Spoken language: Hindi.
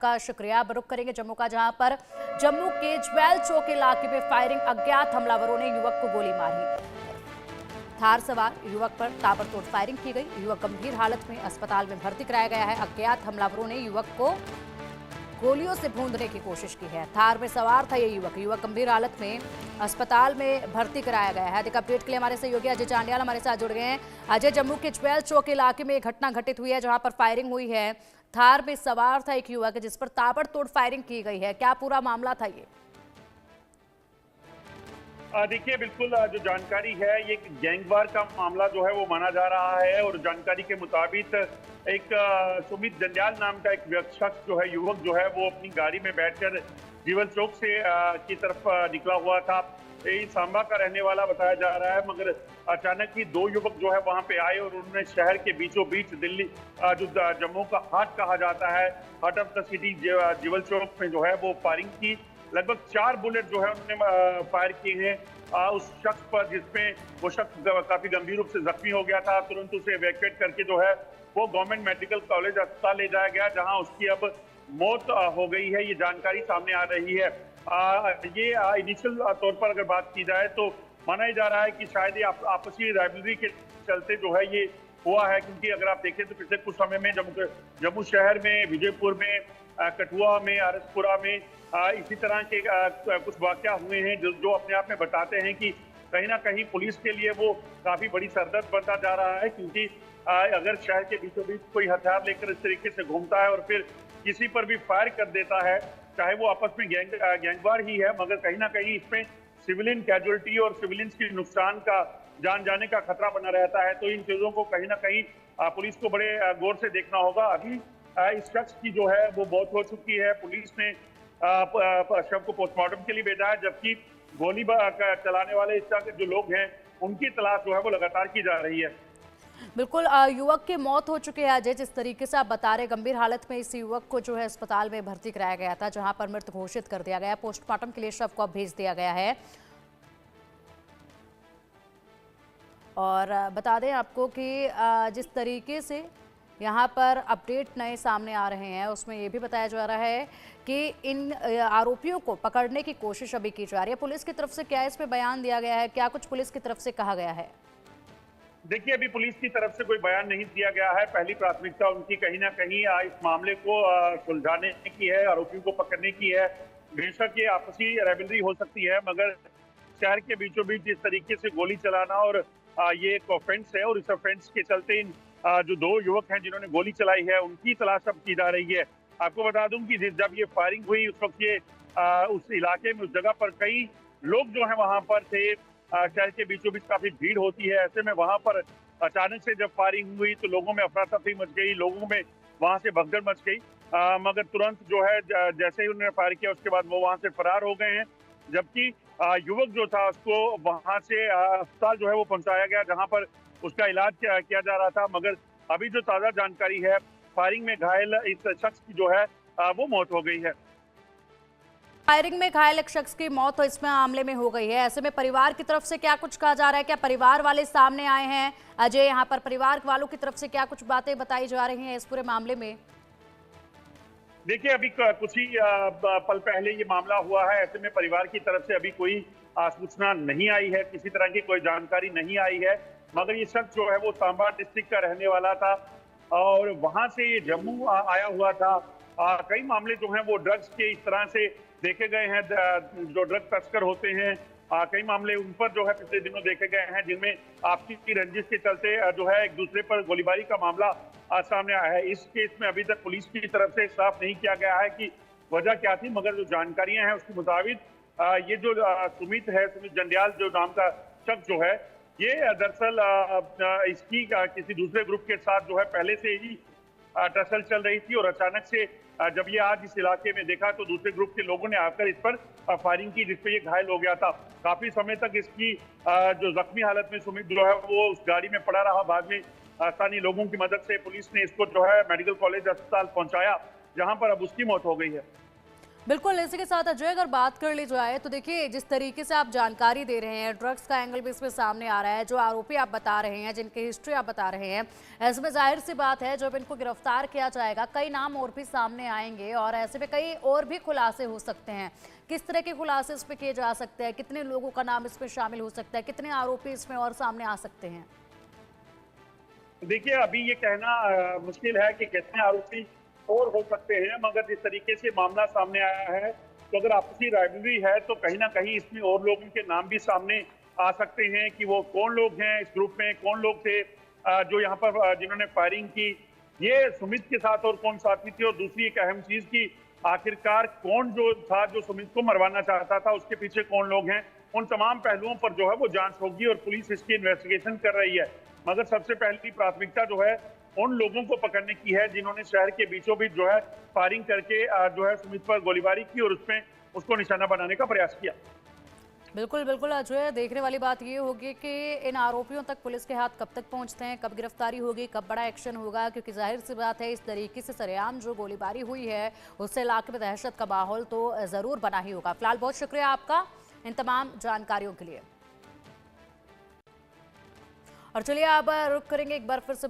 का शुक्रिया। अब रुख करेंगे जम्मू का, जहां पर जम्मू के ज्वेल चौक इलाके में फायरिंग, अज्ञात हमलावरों ने युवक को गोली मारी। थार सवार युवक पर ताबड़तोड़ फायरिंग की गई। युवक गंभीर हालत में अस्पताल में भर्ती कराया गया है। अज्ञात हमलावरों ने युवक को गोलियों से भूंदने की कोशिश की है। थार में सवार था ये युवक गंभीर हालत में अस्पताल में भर्ती कराया गया है। अधिक अपडेट के लिए हमारे सहयोगी अजय चांडियाल हमारे साथ जुड़ गए हैं। अजय, जम्मू के ज्वेल चौक इलाके में एक घटना घटित हुई है जहां पर फायरिंग हुई है। थार में सवार था एक युवक जिस पर ताबड़तोड़ फायरिंग की गई है। क्या पूरा मामला था ये? देखिए, बिल्कुल जो जानकारी है, ये गैंगवार का मामला जो है वो माना जा रहा है। और जानकारी के मुताबिक एक सुमित जंडियाल नाम का एक शख्स जो है, युवक जो है, वो अपनी गाड़ी में बैठकर जीवल चौक से की तरफ निकला हुआ था। ये सांबा का रहने वाला बताया जा रहा है, मगर अचानक ही दो युवक जो है वहां पे आए और उन्होंने शहर के बीचों बीच दिल्ली जो जम्मू का हाट कहा जाता है, हार्ट ऑफ द सिटी जीवल चौक में जो है वो फायरिंग की। लगभग 4 बुलेट जो है उन्होंने फायर किए हैं उस शख्स पर, जिसमें वो शख्स काफी गंभीर रूप से जख्मी हो गया था। तुरंत उसे इवैक्यूएट करके जो है वो गवर्नमेंट मेडिकल कॉलेज अस्पताल ले जाया गया, जहां उसकी अब मौत हो गई है। ये जानकारी सामने आ रही है। ये इनिशियल तौर पर अगर बात की जाए तो माना जा रहा है कि शायद ये आपसी राइवलरी के चलते जो है ये हुआ है, क्योंकि अगर आप देखें तो पिछले कुछ समय में जम्मू शहर में, विजयपुर में, कठुआ में, आरसपुरा में इसी तरह के कुछ वाकया हुए हैं जो अपने आप में बताते हैं कि कहीं ना कहीं पुलिस के लिए वो काफी बड़ी सरदर्द बनता जा रहा है। क्योंकि अगर शहर के बीचों बीच कोई हथियार लेकर इस तरीके से घूमता है और फिर किसी पर भी फायर कर देता है, चाहे वो आपस में गैंगवार ही है, मगर कहीं ना कहीं इसमें सिविलियन कैजुअलिटी और सिविलियंस के नुकसान का, जान जाने का खतरा बना रहता है। तो इन चीजों को कहीं ना कहीं पुलिस को बड़े गौर से देखना होगा। अभी इस शख्स की जो है वो मौत हो चुकी है। पुलिस ने शव को पोस्टमार्टम के लिए भेजा है, जबकि गोली चलाने वाले इस तरह के जो लोग हैं उनकी तलाश जो है वो लगातार की जा रही है। बिल्कुल, युवक की मौत हो चुकी है। अजय, जिस तरीके से आप बता रहे, गंभीर हालत में इस युवक को जो है अस्पताल में भर्ती कराया गया था, जहां पर मृत घोषित कर दिया गया। पोस्टमार्टम के लिए शव को अब भेज दिया गया है। और बता दें आपको कि जिस तरीके से यहाँ पर अपडेट नए सामने आ रहे हैं, उसमें ये भी बताया जा रहा है कि इन आरोपियों को पकड़ने की कोशिश अभी की जा रही है। पुलिस की तरफ से क्या इसमें बयान दिया गया है? क्या कुछ पुलिस की तरफ से कहा गया है? देखिए, अभी पुलिस की तरफ से कोई बयान नहीं दिया गया है। पहली प्राथमिकता उनकी कहीं ना कहीं इस मामले को सुलझाने की है, आरोपियों को पकड़ने की है। बेशक ये आपसी राइवलरी हो सकती है, मगर शहर के बीचों बीच इस तरीके से गोली चलाना और ये एक ऑफेंस है, और इस ऑफेंस के चलते इन जो दो युवक हैं जिन्होंने गोली चलाई है उनकी तलाश अब की जा रही है। आपको बता दूं कि जब ये फायरिंग हुई उस वक्त ये उस इलाके में, उस जगह पर कई लोग जो है वहां पर थे। शहर के बीचों बीच काफी भीड़ होती है, ऐसे में वहां पर अचानक से जब फायरिंग हुई तो लोगों में अफरा तफरी मच गई, लोगों में वहां से भगदड़ मच गई। मगर तुरंत जो है जैसे ही उन्होंने फायर किया उसके बाद वो वहां से फरार हो गए हैं। जबकि युवक जो था उसको वहां से अस्पताल जो है वो पहुंचाया गया, जहां पर उसका इलाज किया जा रहा था। मगर अभी जो ताजा जानकारी है, फायरिंग में घायल इस शख्स की जो है वो मौत हो गई है। फायरिंग में घायल एक शख्स की मौत तो इसमें मामले में हो गई है। ऐसे में परिवार की तरफ से क्या कुछ कहा जा रहा है? क्या परिवार वाले सामने आए हैं? अजय, यहाँ पर परिवार वालों की तरफ से क्या कुछ बातें बताई जा रही हैं इस पूरे मामले में? देखिए, अभी कुछ ही पल पहले ये मामला हुआ है। ऐसे में परिवार की तरफ से अभी कोई सूचना नहीं आई है, किसी तरह की कोई जानकारी नहीं आई है। मगर ये शख्स जो है वो सांबा डिस्ट्रिक्ट का रहने वाला था और वहां से ये जम्मू आया हुआ था। कई मामले जो हैं वो ड्रग्स के इस तरह से देखे गए हैं, जो ड्रग तस्कर होते हैं, कई मामले उन पर जो है पिछले दिनों देखे गए हैं, जिनमें आपसी रंजिश के चलते जो है एक दूसरे पर गोलीबारी का मामला सामने आया है। इस केस में अभी तक पुलिस की तरफ से साफ नहीं किया गया है कि वजह क्या थी, मगर जो जानकारियां हैं उसके मुताबिक ये जो सुमित जंडियाल जो नाम का शख्स जो है, ये दरअसल इसकी किसी दूसरे ग्रुप के साथ जो है पहले से ही टसल चल रही थी। और अचानक से जब ये आज इस इलाके में देखा तो दूसरे ग्रुप के लोगों ने आकर इस पर फायरिंग की, जिसपे ये घायल हो गया था। काफी समय तक इसकी जो जख्मी हालत में सुमित जो है वो उस गाड़ी में पड़ा रहा। बाद में स्थानीय लोगों की मदद से पुलिस ने इसको जो है मेडिकल कॉलेज अस्पताल पहुंचाया, जहां पर अब उसकी मौत हो गई है। बिल्कुल, इसी के साथ अजय अगर बात कर ली जाए तो देखिए जिस तरीके से आप जानकारी दे रहे हैं, ड्रग्स का एंगल भी इसमें सामने आ रहा है, जो आरोपी आप बता रहे हैं, जिनकी हिस्ट्री आप बता रहे हैं, ऐसे में जाहिर सी बात है जब इनको गिरफ्तार किया जाएगा कई नाम और भी सामने आएंगे और ऐसे में कई और भी खुलासे हो सकते हैं। किस तरह के खुलासे इस पे किए जा सकते हैं, कितने लोगों का नाम इसमें शामिल हो सकता है, कितने आरोपी इसमें और सामने आ सकते हैं? देखिए, अभी ये कहना मुश्किल है कि कितने आरोपी और हो सकते हैं, मगर जिस तरीके से मामला सामने आया है, तो अगर आपसी राइवलरी है तो कहीं ना कहीं इसमें और लोगों के नाम भी सामने आ सकते हैं कि वो कौन लोग हैं, इस ग्रुप में कौन लोग थे जो यहाँ पर जिन्होंने फायरिंग की। ये सुमित के साथ और कौन साथी थे, और दूसरी एक अहम चीज की आखिरकार कौन जो था जो सुमित को मरवाना चाहता था, उसके पीछे कौन लोग हैं, उन तमाम पहलुओं पर जो है वो जांच होगी और पुलिस इसकी इन्वेस्टिगेशन कर रही है। मगर सबसे पहली प्राथमिकता जो है उन लोगों को पकड़ने की है जिन्होंने शहर के बीचों बीच जो है फायरिंग करके जो है सुमित पर गोलीबारी की और उसमें उसको निशाना बनाने का प्रयास किया। बिल्कुल बिल्कुल अजय, देखने वाली बात ये होगी कि इन आरोपियों तक पुलिस के हाथ कब तक पहुंचते हैं, कब गिरफ्तारी होगी, कब बड़ा एक्शन होगा, क्योंकि जाहिर सी बात है इस तरीके से सरेआम जो गोलीबारी हुई है उससे इलाके में दहशत का माहौल तो जरूर बना ही होगा। फिलहाल बहुत शुक्रिया आपका इन तमाम जानकारियों के लिए। और चलिए अब रुक करेंगे एक बार फिर से